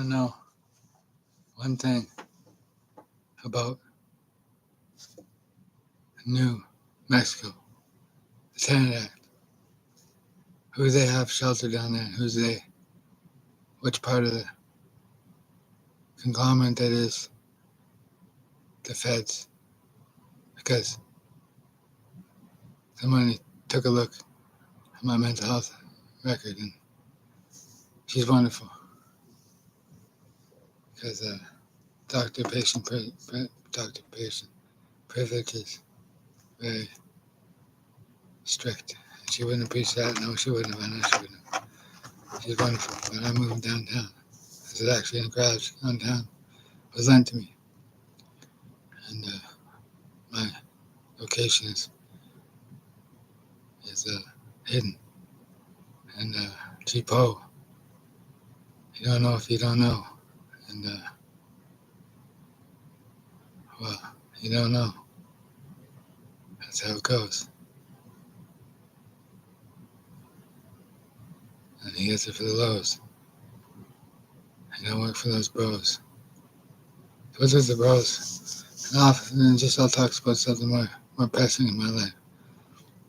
want to know one thing about New Mexico, the Tenant Act, who they have sheltered down there, who's they, which part of the conglomerate that is the feds, because someone took a look at my mental health record and she's wonderful, because doctor-patient privilege is very strict. She wouldn't preach that. No, she wouldn't have. I know she wouldn't have. She's wonderful. But I moved downtown. This is actually in a garage downtown. It was lent to me. And my location is hidden. And cheapo. You don't know if you don't know. And well, you don't know. That's how it goes. And he gets it for the lows. I don't work for those bros. So what's with the bros? And just all talks about something more pressing in my life.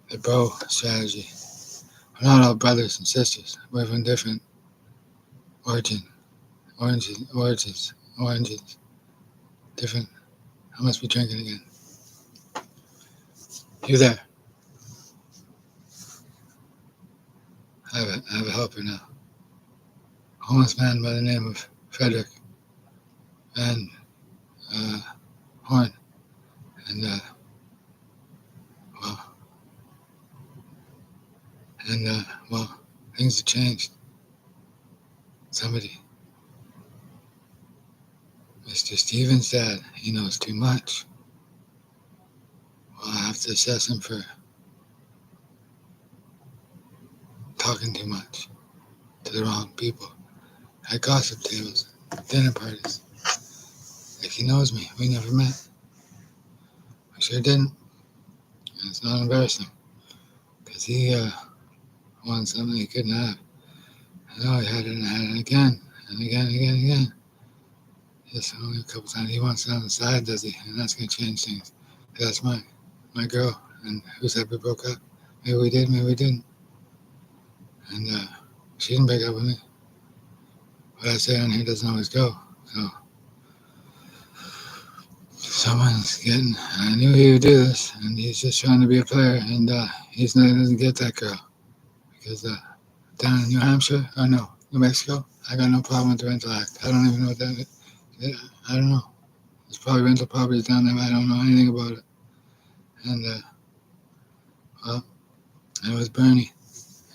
The bro strategy. We're not all brothers and sisters. We're from different origins. Different. I must be drinking again. You there? I have a helper now. A homeless man by the name of Frederick Van Horn. And things have changed. Somebody, Mr. Stevens said he knows too much. Well, I have to assess him for talking too much to the wrong people at gossip tables, dinner parties. Like he knows me. We never met. We sure didn't. And it's not embarrassing. Because he wanted something he couldn't have. I know he had it and had it again. And again. Yes, only a couple times. He wants it on the side, does he? And that's going to change things. That's my girl. And who said we broke up? Maybe we did, maybe we didn't. And she didn't break up with me. What I say on here doesn't always go. So someone's getting, I knew he would do this, and he's just trying to be a player, and he doesn't get that girl. Because down in New Mexico, I got no problem with the rental act. I don't even know what that is. I don't know. There's probably rental properties down there, but I don't know anything about it. And, it was Bernie.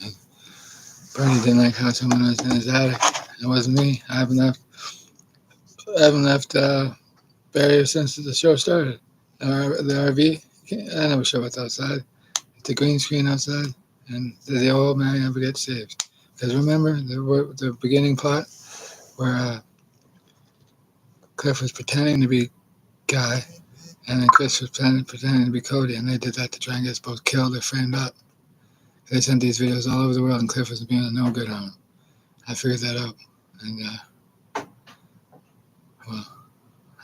And Bernie didn't like how someone was in his attic. It wasn't me. I haven't left Barrier since the show started. The RV, I never show what's outside. The green screen outside, and the old man never gets saved. Because remember the beginning plot where Cliff was pretending to be Guy, and then Chris was pretending to be Cody, and they did that to try and get us both killed or framed up. They sent these videos all over the world, and Cliff was being no good on them. I figured that out, and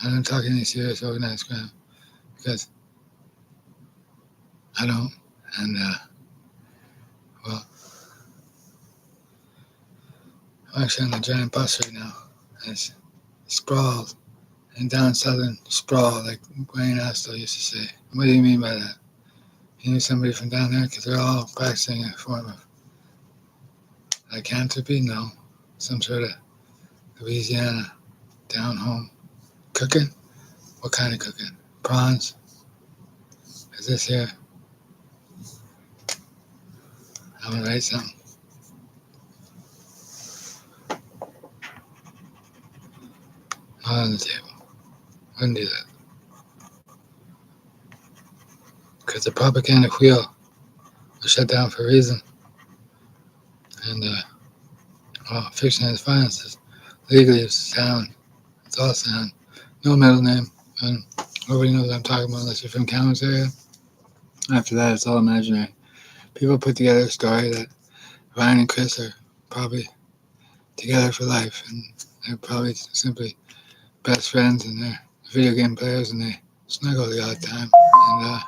I don't talk any serious organized crime because I don't, and I'm actually on a giant bus right now, and it's sprawled, and down southern sprawl, like Wayne Astor used to say. What do you mean by that? You knew somebody from down there? Because they're all practicing a form of lycanthropy? No. Some sort of Louisiana down home cooking? What kind of cooking? Prawns? Is this here? I'm going to write something. Not on the table. Wouldn't do that. Because the propaganda wheel was shut down for a reason. And, fiction is violence. Legally, it's sound. It's all sound. No middle name. And nobody knows what I'm talking about unless you're from Cameron's area. After that, it's all imaginary. People put together a story that Ryan and Chris are probably together for life. And They're probably simply best friends and they're video game players and they snuggle the odd time. And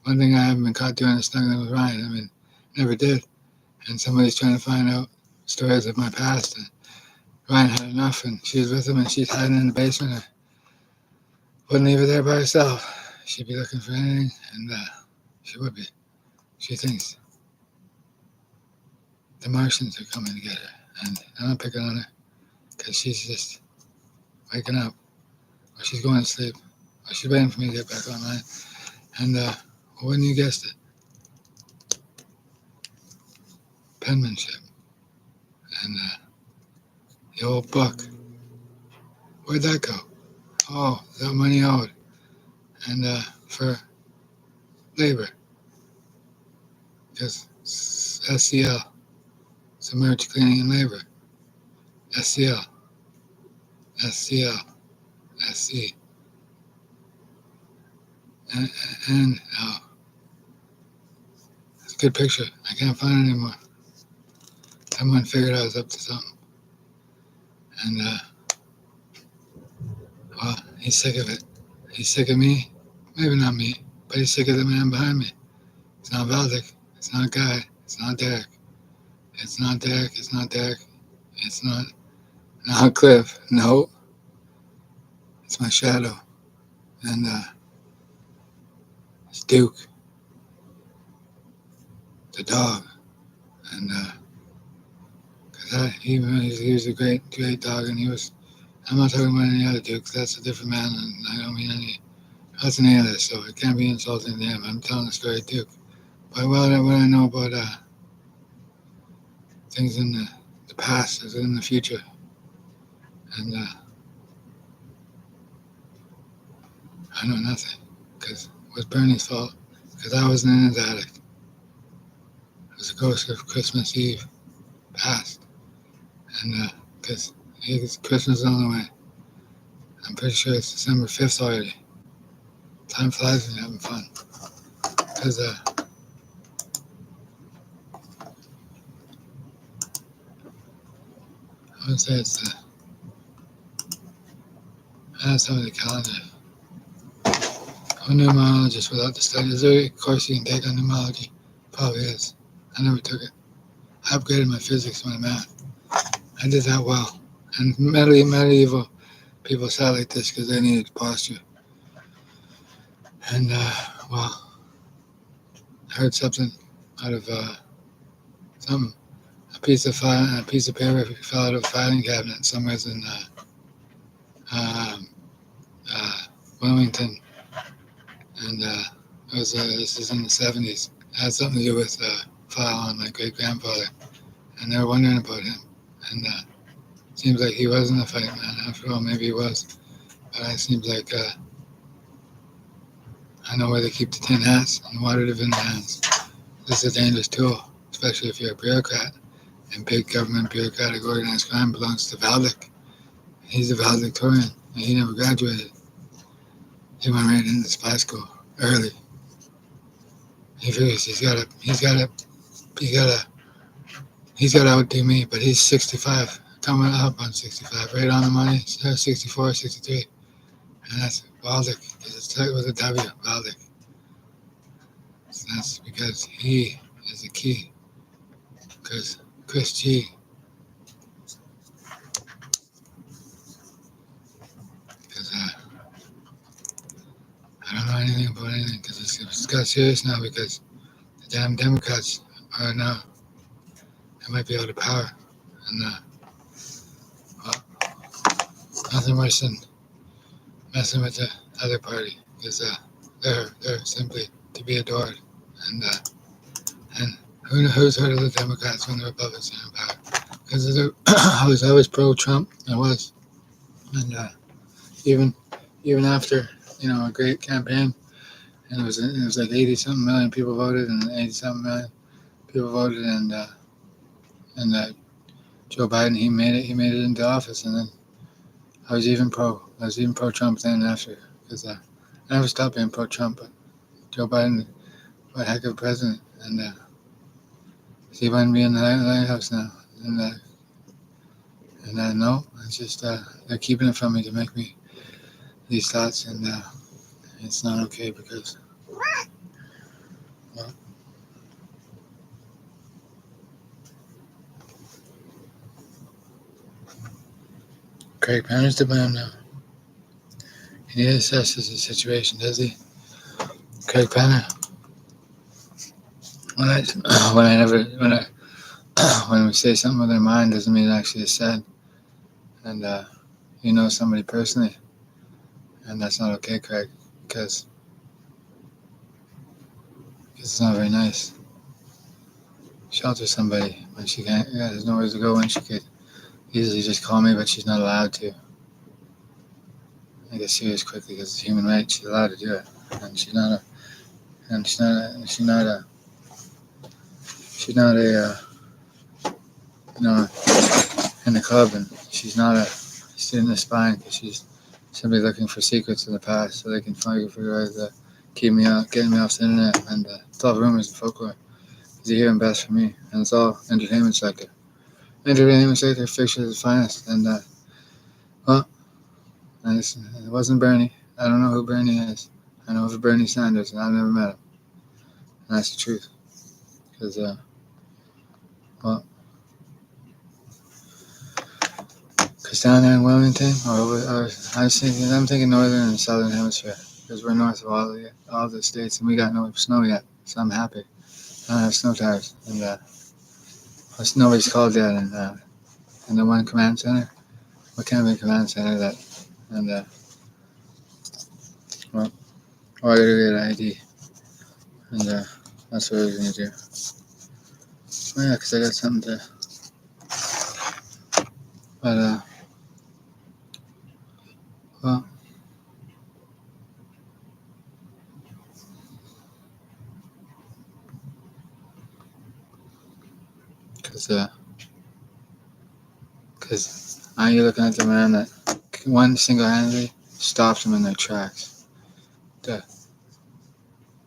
one thing I haven't been caught doing is snuggling with Ryan. I mean, never did. And somebody's trying to find out stories of my past. And Ryan had enough and she was with him and she's hiding in the basement. I wouldn't leave her there by herself. She'd be looking for anything and she would be. She thinks the Martians are coming to get her. And I'm not picking on her because she's just waking up. Or she's going to sleep. Or she's waiting for me to get back online. And wouldn't you guessed it? Penmanship. And the old book. Where'd that go? Oh, that money owed. And for labor. Because SCL. Submerged Cleaning and Labor. SCL. SCL. SC. And it's a good picture. I can't find it anymore. Someone figured I was up to something. And, well, he's sick of it. He's sick of me. Maybe not me, but he's sick of the man behind me. It's not Valdic. It's not Guy. It's not Derek. It's not Derek. It's not Derek. It's not Cliff. No. It's my shadow. And, it's Duke. The dog. And, he was a great dog, and I'm not talking about any other Dukes, that's a different man, and I don't mean that's any of this, so it can't be insulting to him. I'm telling the story of Duke. But what I know about things in the past is in the future. And I know nothing, because it was Bernie's fault, because I wasn't in his attic. It was a ghost of Christmas Eve past. And because Christmas is on the way. I'm pretty sure it's December 5th already. Time flies when you're having fun. Because I would say it's some of the calendar. I'm a numerologist without the study. Is there a course you can take on numerology? Probably is. I never took it. I upgraded my physics and my math. I did that well. And medieval people sat like this because they needed posture. And, well, I heard something out of something. A piece of paper fell out of a filing cabinet somewhere in Wilmington. And this is in the 70s. It had something to do with file on my great grandfather. And they were wondering about him. And seems like he wasn't a fight man. After all, maybe he was. But it seems like I know where they keep the tin hats and water to in the hands. This is a dangerous tool, especially if you're a bureaucrat. And big government bureaucratic organized crime belongs to Valdic. He's a valedictorian, and he never graduated. He went right into spy school early. He figures he's got to outdo me, but he's 65, coming up on 65, right on the money, 64, 63. And that's Valdic, because it's with a W, Valdic. So that's because he is the key. Because Chris G. Because I don't know anything about anything, because it's got serious now, because the damn Democrats are now, they might be out of power. And, well, nothing worse than messing with the other party, because they're simply to be adored. And who's heard of the Democrats when the Republicans are in power? Because I was always pro-Trump. I was, and even after a great campaign, and it was like 80-something million people voted, and 80-something million people voted, and Joe Biden he made it into office, and then I was even pro-Trump then and after, because I never stopped being pro-Trump, but Joe Biden, what a heck of a president, and he might be in the White House now, and And no, it's just they're keeping it from me to make me these thoughts, and it's not okay because, well, Craig Penner's to blame now. He assesses the situation, does he? Craig Penner. When we say something with our mind doesn't mean it actually is said. And you know somebody personally, and that's not okay, Craig, because it's not very nice. Shelter somebody when she can't. Yeah, there's nowhere to go when she could easily just call me, but she's not allowed to. I get serious quickly because it's human right. She's allowed to do it, and she's not a. You know, in the club, and she's not a student of spine because she's simply looking for secrets in the past so they can figure out to keep me out, getting me off the internet, and it's all rumors and folklore. It's here and best for me, and it's all entertainment sector. Entertainment sector, fiction is the finest, and well, it wasn't Bernie. I don't know who Bernie is. I know of Bernie Sanders, and I've never met him. And that's the truth, because because down there in Wilmington, I'm thinking northern and southern hemisphere, because we're north of all the states, and we got no snow yet, so I'm happy. I don't have snow tires, and nobody's called yet, in the one command center. What can be a command center that, and well, I gotta get an ID, and that's what I was gonna do. Oh yeah, because I got something to, but well, because are you looking at the man that one single-handedly stops them in their tracks? The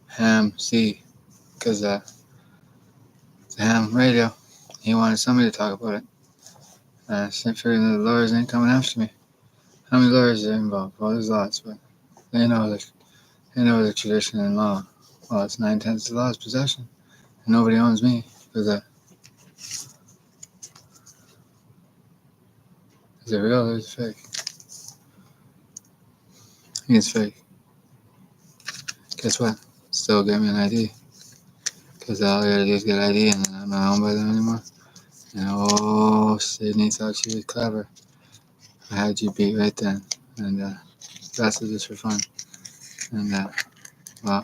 ham because the ham radio, he wanted somebody to talk about it. I figured the lawyers ain't coming after me. How many lawyers are involved? Well, there's lots, but they know the tradition and law. Well, it's 9/10 of the law is possession, and nobody owns me because is it real or is it fake? I think it's fake. Guess what? Still get me an ID. Because all I gotta do is get ID and then I'm not owned by them anymore. And oh, Sydney thought she was clever. I had you beat right then. And that's just for fun. And well,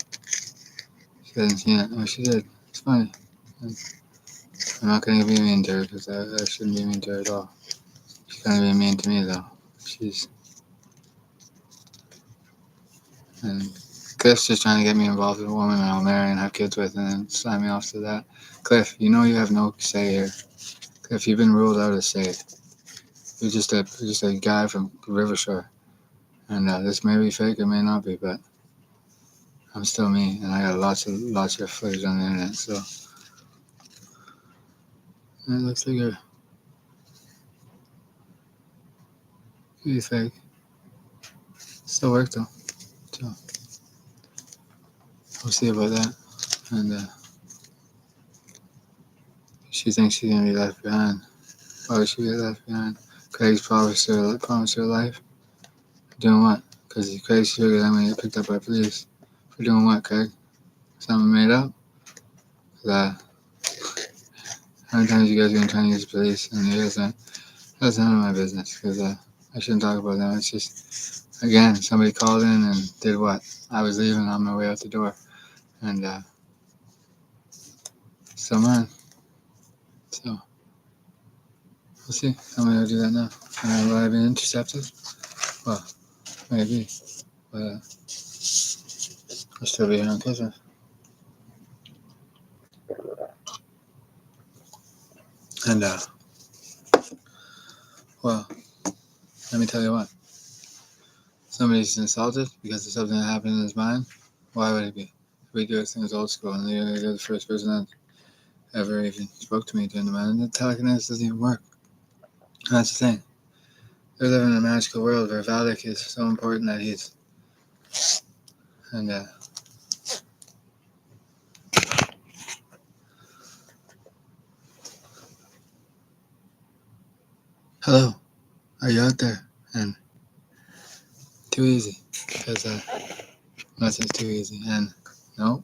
she hasn't seen it. Oh, she did. It's funny. And I'm not gonna be mean to her because I shouldn't be mean to her at all. She's gonna be mean to me though. And Cliff's just trying to get me involved with a woman I'll marry and have kids with and then sign me off to that. Cliff, you know you have no say here. Cliff, you've been ruled out of say. You're just a guy from Rivershore. And this may be fake, it may not be, but I'm still me, and I got lots of footage on the internet, so it looks like you're pretty fake. Still work though, so we'll see about that. And she thinks she's gonna be left behind. Why would she get left behind? Craig's promised her life. Doing what? Because Craig's figured I'm gonna get picked up by police. For doing what, Craig? Something made up? How many times you guys are gonna try to use police and you guys aren't? That's none of my business because I shouldn't talk about them. It's just, again, somebody called in and did what? I was leaving on my way out the door. And still mine. So we'll see. I'm going to do that now. Will I be intercepted? Well, maybe. But I'll still be here on Christmas. And well, let me tell you what. Somebody's insulted because of something that happened in his mind. Why would it be? We do things old school, and you're the first person that ever even spoke to me during the man. And the telekinesis doesn't even work. That's the thing. We live in a magical world where Valak is so important that he's... And, hello, are you out there? And too easy, because nothing's too easy. And no,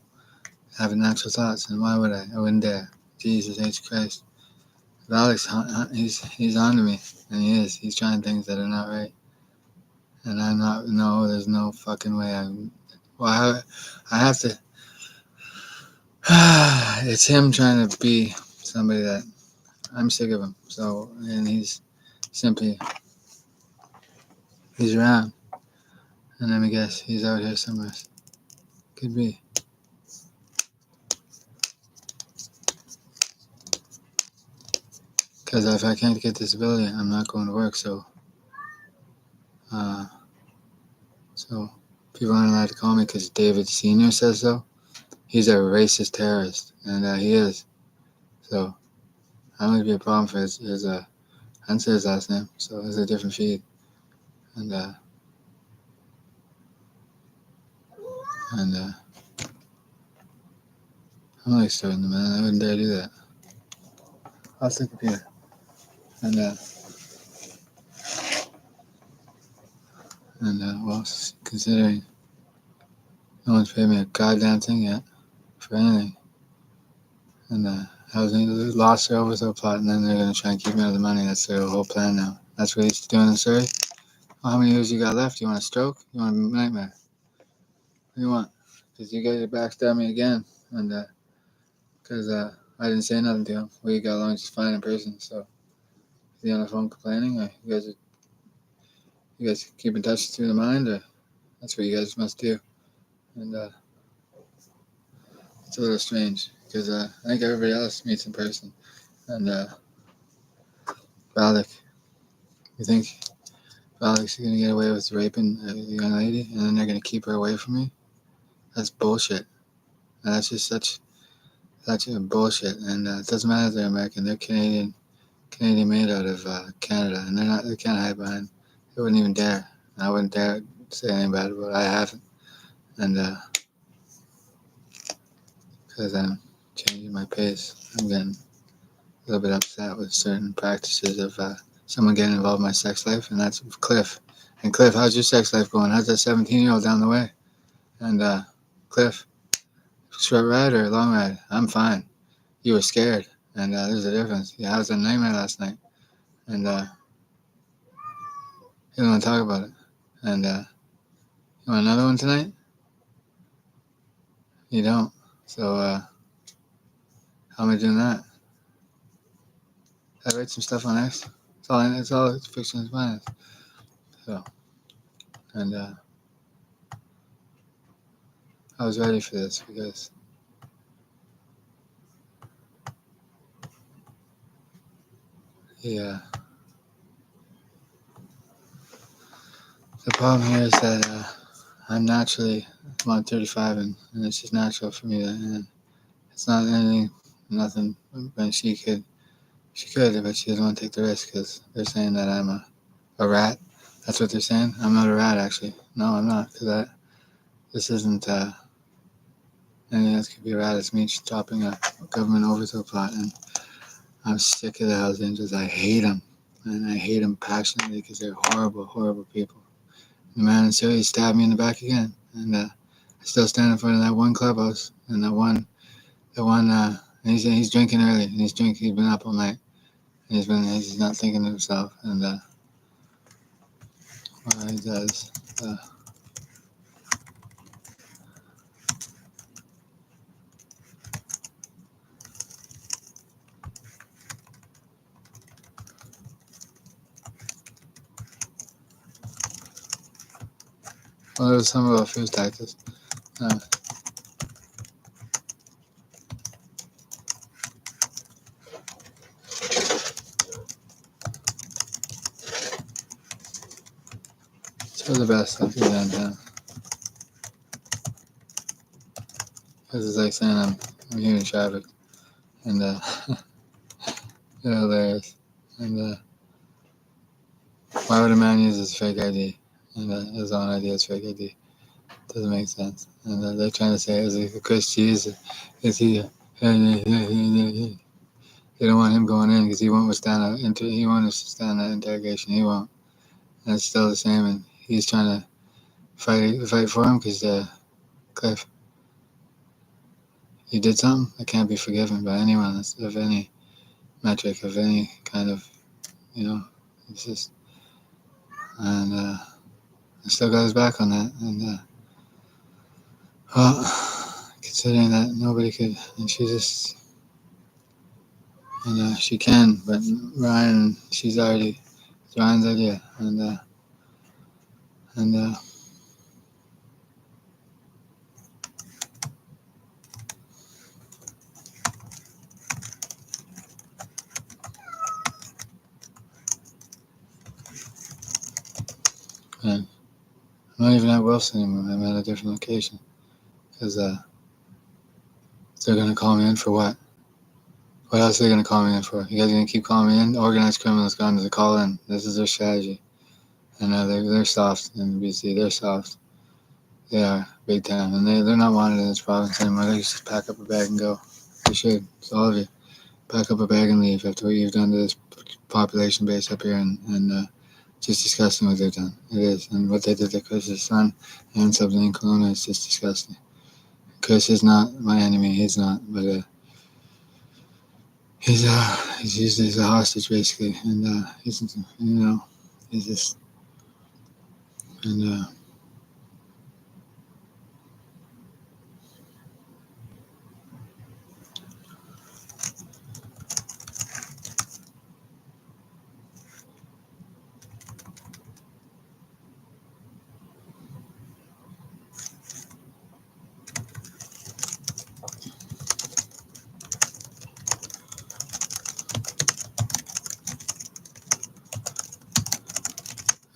having natural thoughts, and why would I? I wouldn't dare. Jesus H. Christ. Valak's, he's on to me, and he is. He's trying things that are not right. And I'm not, no, there's no fucking way I have to, it's him trying to be somebody that, I'm sick of him. So, and he's around. And let me guess, he's out here somewhere. Could be. Because if I can't get this ability, I'm not going to work, so people aren't allowed to call me because David Sr. says so. He's a racist terrorist, and he is. So I'm going to be a problem for his I didn't say his last name, so it's a different feed. And I'm like starting the man. I wouldn't dare do that. Off the computer. And well, considering no one's paid me a goddamn thing yet for anything. And housing lost their overthrow plot, and then they're going to try and keep me out of the money. That's their whole plan now. That's what he's doing in Surrey. Well, how many years you got left? You want a stroke? You want a nightmare? What do you want? Because you guys are backstabbing me again. And because I didn't say nothing to him. We got along just fine in person. So is he on the phone complaining? Or you guys keep in touch through the mind? Or that's what you guys must do. And it's a little strange. Because I think everybody else meets in person. And Valak, you think Valak's going to get away with raping a young lady and then they're going to keep her away from me? That's bullshit. And that's just such a bullshit. And it doesn't matter if they're American. They're Canadian made out of Canada. And they can't hide behind. They wouldn't even dare. I wouldn't dare say anything bad about it. I haven't. And because I'm changing my pace, I'm getting a little bit upset with certain practices of someone getting involved in my sex life, and that's Cliff. And Cliff, how's your sex life going? How's that 17-year-old down the way? And Cliff, short ride or long ride? I'm fine. You were scared, and there's a difference. Yeah, I was in a nightmare last night, and you don't want to talk about it. And you want another one tonight? You don't. So how am I doing that? I write some stuff on X. It's all fiction is mine. So, and I was ready for this because the problem here is that I'm 35, and it's just natural for me to, and it's not anything, nothing, but she could, but she doesn't want to take the risk because they're saying that I'm a rat. That's what they're saying. I'm not a rat, actually. No, I'm not, because this isn't anything else could be a rat. It's me stopping a government overthrow plot, and I'm sick of the Hells Angels. I hate them, and I hate them passionately because they're horrible, horrible people. The man in Surrey stabbed me in the back again, and I still stand in front of that one clubhouse, and and he's drinking early, and he's been up all night, and he's not thinking of himself, and what he does, well, there was some about fuse tactics. So the best I'll do downtown. Because it's like saying I'm here in traffic, and they're hilarious, and Why would a man use his fake ID and his own ID as fake ID? Doesn't make sense. And they're trying to say, is he a Christian? Is he? They don't want him going in because he won't withstand that interrogation. He won't. And it's still the same. And he's trying to fight for him because Cliff, you did something that can't be forgiven by anyone of any metric, of any kind of, it's just, and I still got his back on that. And well, considering that nobody could, and she just, she can, but she's already, it's Ryan's idea, and I'm not even at Wilson anymore. I'm at a different location because they're gonna call me in for what? What else are they gonna call me in for? You guys are gonna keep calling me in? Organized criminals gone to call in. This is their strategy. And they're soft in BC. They're soft. They are big time, and they're not wanted in this province anymore. They just pack up a bag and go. They should. It's all of you. Pack up a bag and leave after what you've done to this population base up here, and just disgusting what they've done. It is, and what they did to Chris's son and something in Kelowna is just disgusting. Chris is not my enemy. He's not, but he's used as a hostage basically, and he's he's just and.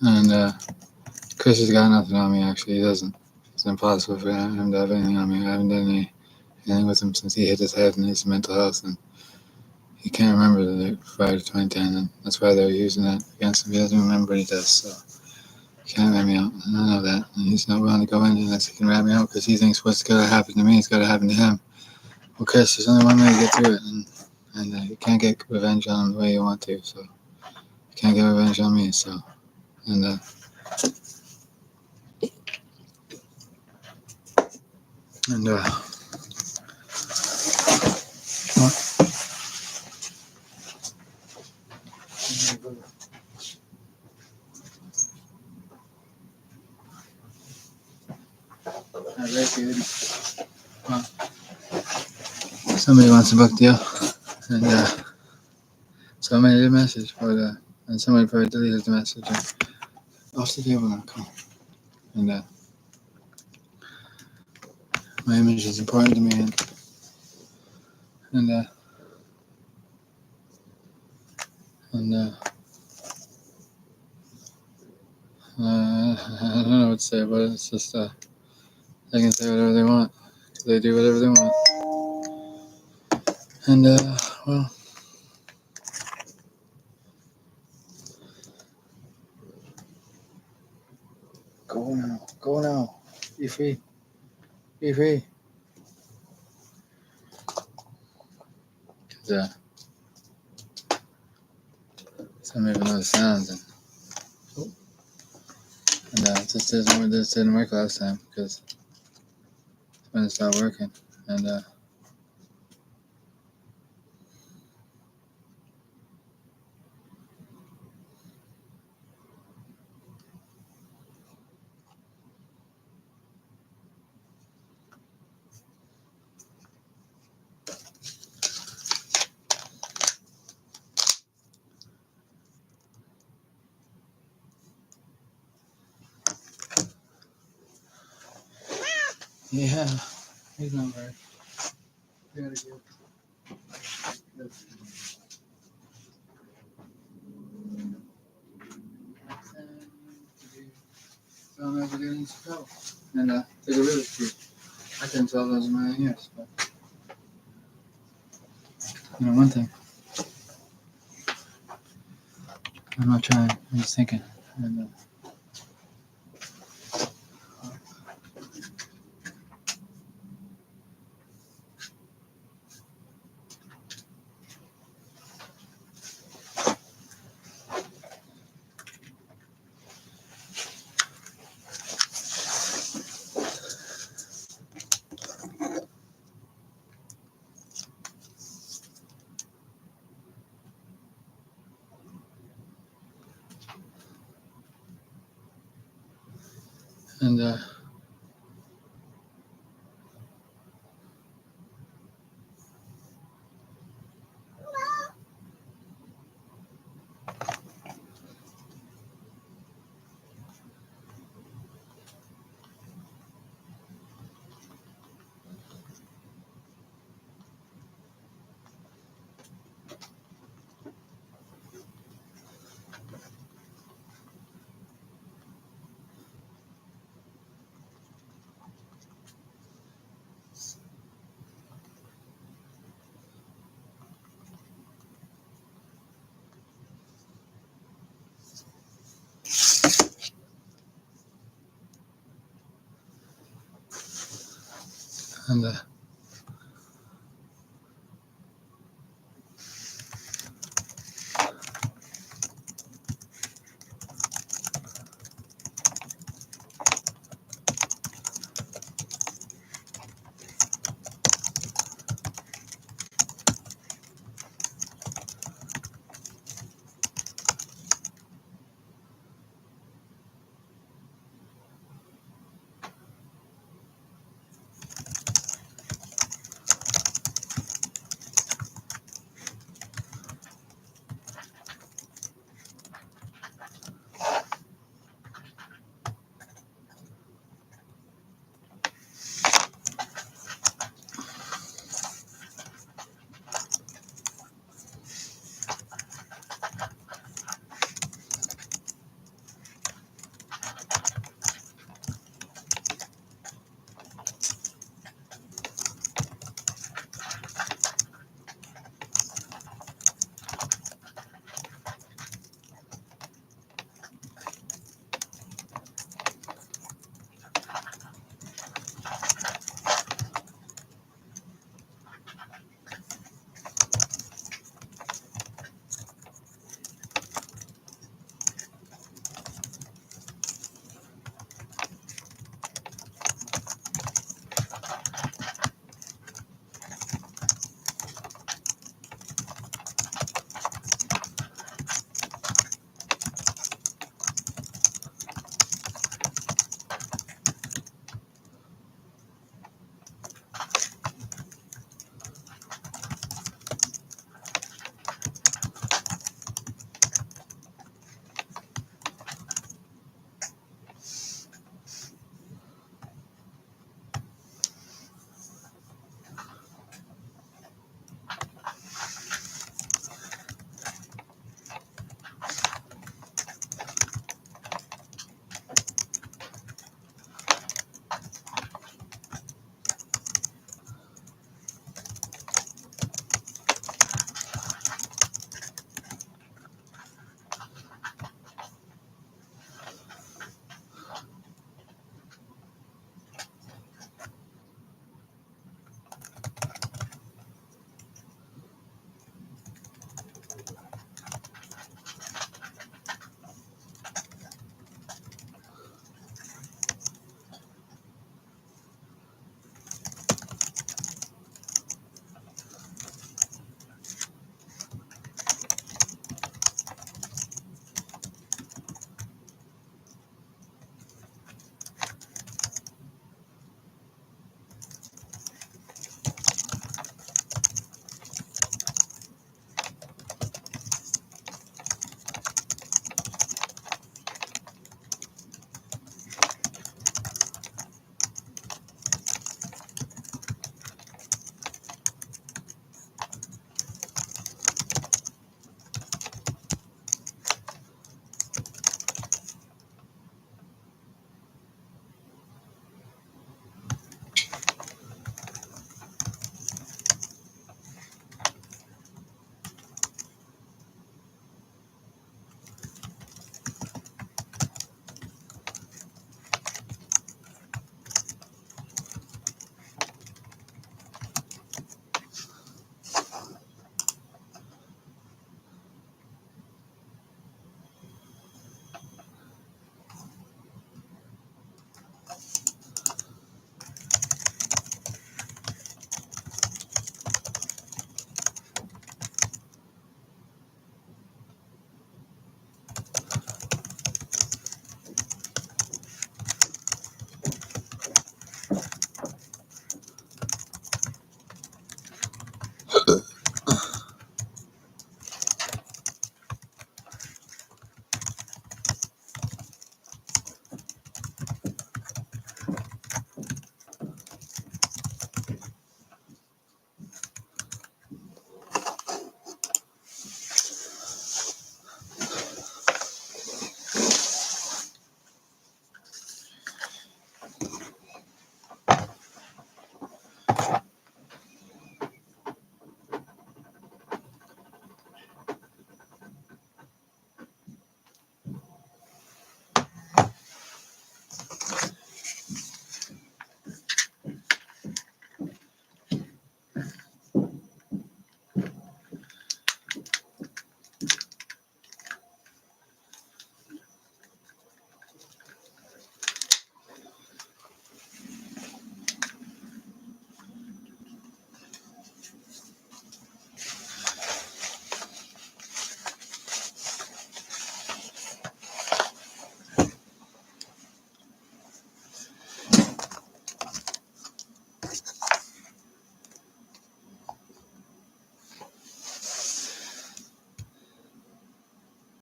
And Chris has got nothing on me, actually. He doesn't. It's impossible for him to have anything on me. I haven't done anything with him since he hit his head and his mental health. And he can't remember prior to 2010. And that's why they're using that against him. He doesn't remember what he does. So he can't rat me out. And I know that. And he's not willing to go in unless he can rat me out because he thinks what's going to happen to me is going to happen to him. Well, Chris, there's only one way to get through it. And you can't get revenge on him the way you want to. So you can't get revenge on me. So, and somebody wants a book deal, and somebody did a message for the, and somebody probably deleted the message. Off the table now, come. And my image is important to me, and I don't know what to say about it. It's just they can say whatever they want. They do whatever they want. And well, go now, be free, be free. Cause some even know the sounds, and this didn't work last time because when it stopped working, and yeah, he's not right. We gotta get. So I'm never getting to go. And take a really few. I can tell those in my ears, but one thing. I'm not trying. I'm just thinking. And and and